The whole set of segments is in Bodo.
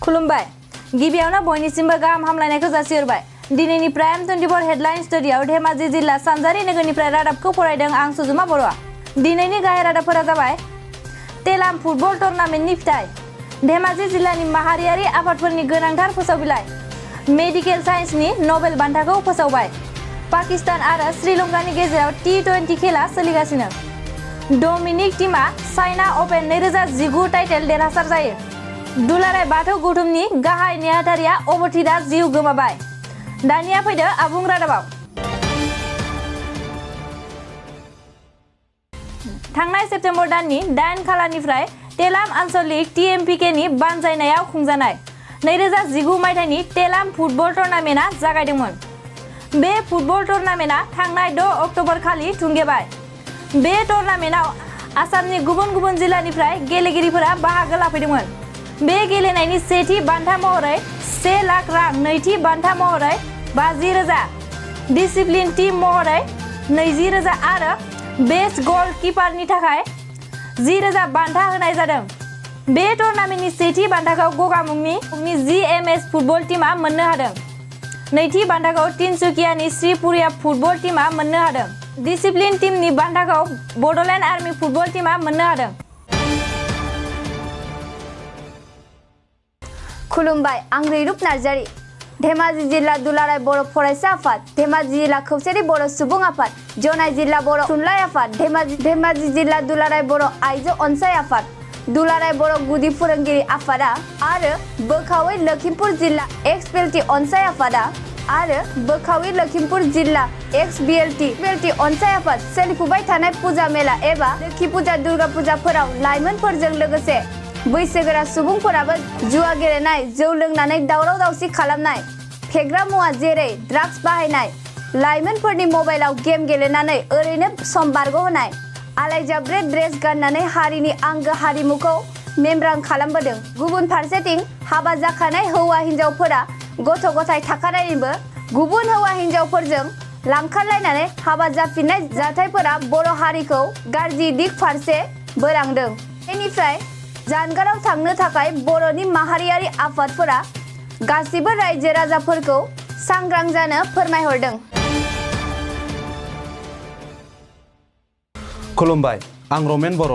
खुलुमबाय गिबियावनो बयनिसिमबो गाहाम हामलायनायखौ जासिहरबाय। दिनैनि प्राइम 24 हेडलाइन स्टुडियोआव धेमाजि जिल्ला सानजारि नोगोरनिफ्राय रादाबखौ फरायदों आं सुजुमा बर'आ। दिनैनि गाहाय रादाबफोरा जाबाय तेलाम फुटबल टुर्नामेन्टनि फिथाइ, धेमाजि जिल्लानि माहारियारि आफादफोरनि गोनांथार फोसावबिलाइ, मेडिकेल साइन्सनि नबेल बान्थाखौ फोसावबाय, पाकिस्तान आरो श्रीलंकानि गेजेराव T20 खेला सोलिगासिनो, डमिनिक टीमा चाइना अपेन 2019 टाइटेल देरहासार जायो, दुलाराय बाथौ गौथुमनि गाहाय नेहाथारिया अबथिरा जिउ गोमाबाय। दानिया फैदो आबुं रादाबाव। थांनाय सेप्तेम्बर दाननि 8 खालारनिफ्राय तेलाम आन्सलिक TMPK नि बानजायनायाव खुंजानाय 2019 मायथाइनि तेलाम फुटबल टुर्नामेन्टआ जागायदोंमोन। बे फुटबल टुर्नामेन्टआ थांनाय 6 अक्ट'बर खालि थुंगेबाय। बे टुर्नामेन्टआव आसामनि गुबुन गुबुन जिल्लानिफ्राय गेलेगिरिफोरा बाहागो लाफैदोंमोन। बे गेलेनायनि सेथि बान्था महरै 1 लाख रां, नैथि बान्था महरै 50,000, डिसिप्लिन टीम महरै 20,000 आरो बेस्ट गल कीपारनि थाखाय 10,000 बान्था होनाय जादों। बे टुर्नामेन्टनि सेथि बान्थाखौ गगा मुंनि GMS फुटबल टीमा मोननो हादों। नैथि बान्थाखौ तिनसुकियानि श्रीपुरिया फुटबल टीमा मोननो हादों। डिसिप्लिन टीमनि बान्थाखौ बड'लेण्ड आर्मी फुटबल टीमा मोननो हादों। खुलुमबाय आं रैरुप नार्जारी। धेमाजि जिल्ला दुलाराय बर' फरायसा आफाद, धेमाजि जिल्ला खौसेथि बर' सुबुं आफाद, जनाय जिल्ला बर' थुनलाइ आफाद, धेमाजि जिल्ला दुलाराय बर' आइजो अनसाय आफाद, दुलाराय बर' गुदि फोरोंगिरि आफादा आरो बोखावै लखिमपुर जिल्ला XBLT अनसाय आफादा आरो बोखावै लखिमपुर जिल्ला XBLT अनसाय आफाद सोलिफुबाय थानाय फुजा मेला एबा लोखि फुजा दुर्गा फुजाफोराव लाइमोनफोरजों लोगोसे बैसोगोरा सुबुंफोराबो जुवा गेलेनाय, जौ लोंनानै दावराव दावसि खालामनाय, फेग्रा मुवा जेरै ड्राग्स बाहायनाय, लाइमोनफोरनि मबाइलाव गेम गेलेनानै ओरैनो सम बारग'होनाय, आलायजाब्रे ड्रेस गाननानै हारिनि आंगो हारिमुखौ मेमब्रां खालामबोदों। गुबुन फारसेथिं हाबा जाखानाय हौवा हिन्जावफोरा गथ' गथाय थाखानायनिबो गुबुन हौवा हिन्जावफोरजों लांखारलायनानै हाबा जाफिननाय जाथायफोरा बर' हारिखौ गाज्रि दिग फारसे बोलांदों। बेनिफ्राय जानगाराव थांनो थाखाय बर'नि माहारियारि आफादफोरा गासिबो रायजो राजाफोरखौ सांग्रां जानो फोरमायहरदों। खुलुमबाय आं रमेन बर'।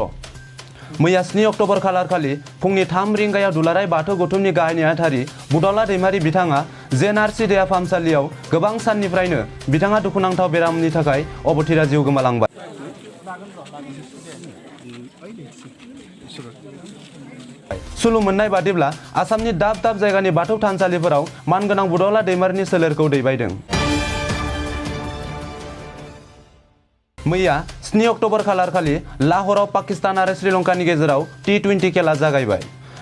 मैया 7 अक्ट'बर खालारखालि फुंनि 3 रिंगायाव दुलाराय बाथौ गौथुमनि गाहाय नेहाथारि बुदला दैमारि बिथाङा JNRC देहा फाहामसालियाव गोबां साननिफ्रायनो बिथाङा दुखुनांथाव बेरामनि थाखाय अबथिरा जिउ गोमालांबाय। सुलु मोननाय बादिब्ला आसामनि दाब दाब जायगानि बाथौ थानसालिफोराव मानगोनां बुदला दैमारिनि सोलेरखौ दैबायदों। मैया 7 अक्ट'बर खालारखालि लाहौराव पाकिस्तान आरो श्रीलंकानि गेजेराव T20 खेला जागायबाय।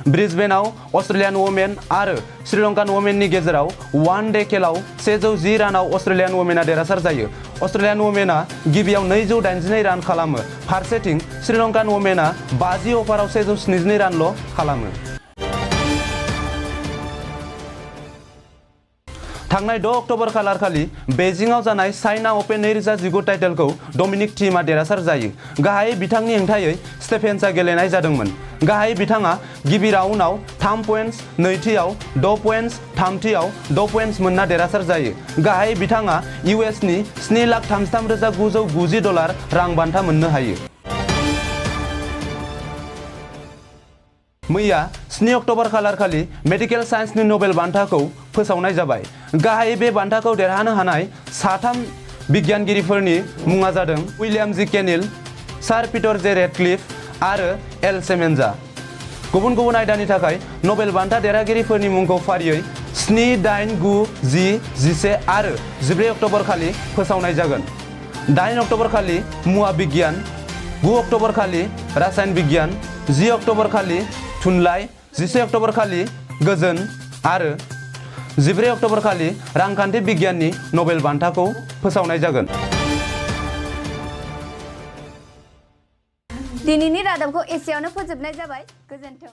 ब्रिसबेनाव अस्ट्रेलियान वमेन आरो श्रीलंकान वमेननि गेजेराव वन डे खेलाव 110 रानाव अस्ट्रेलियान वमेना देरहासार जायो। अस्ट्रेलियान वमेना गिबियाव 282 रान खालामो, फारसेथिं श्रीलंकान वमेना 50 अभाराव 172 रानल' खालामो। थांनाय 6 अक्ट'बर खालारखालि बेइजिंआव जानाय चाइना अपेन 2019 टाइटेलखौ डमिनिक टीमा देरहासार जायो। गाहायै बिथांनि हेंथायै स्टेफेन्सआ गेलेनाय जादोंमोन। गाहायै बिथाङा गिबि राउन्डआव 3 पइन्ट्स, नैथियाव 6 पइन्ट्स, थामथियाव 6 पइन्ट्स मोनना देरहासार जायो। गाहायै बिथाङा USनि $7,33,990 रां बान्था मोननो हायो। मैया 7 अक्ट'बर खालारखालि मेडिकेल साइन्सनि नबेल बान्थाखौ फोसावनाय जाबाय। गाहायै बे बान्थाखौ देरहानो हानाय 3 बिगियानगिरिफोरनि मुङा जादों उइलियाम G. केनिल, सार पिटार J. रेडक्लिफ आरो L. सेमेन्जा। गुबुन गुबुन आयदानि थाखाय नबेल बान्था देरहागिरिफोरनि मुंखौ फारियै 7, 8, 9, 10, 11 आरो 14 अक्ट'बर खालि फोसावनाय जागोन। 8 अक्ट'बर खालि मुवा बिगियान, 9 अक्ट'बर खालि रासायन बिगियान, 10 अक्ट'बर खालि थुनलाइ, 11 अक्ट'बर खालि गोजोन आरो 14 अक्ट'बर खालि रांखान्थि बिगियाननि नबेल बान्थाखौ फोसावनाय जागोन। दिनैनि रादाबखौ एसेयावनो फोजोबनाय जाबाय। गोजोन्थों।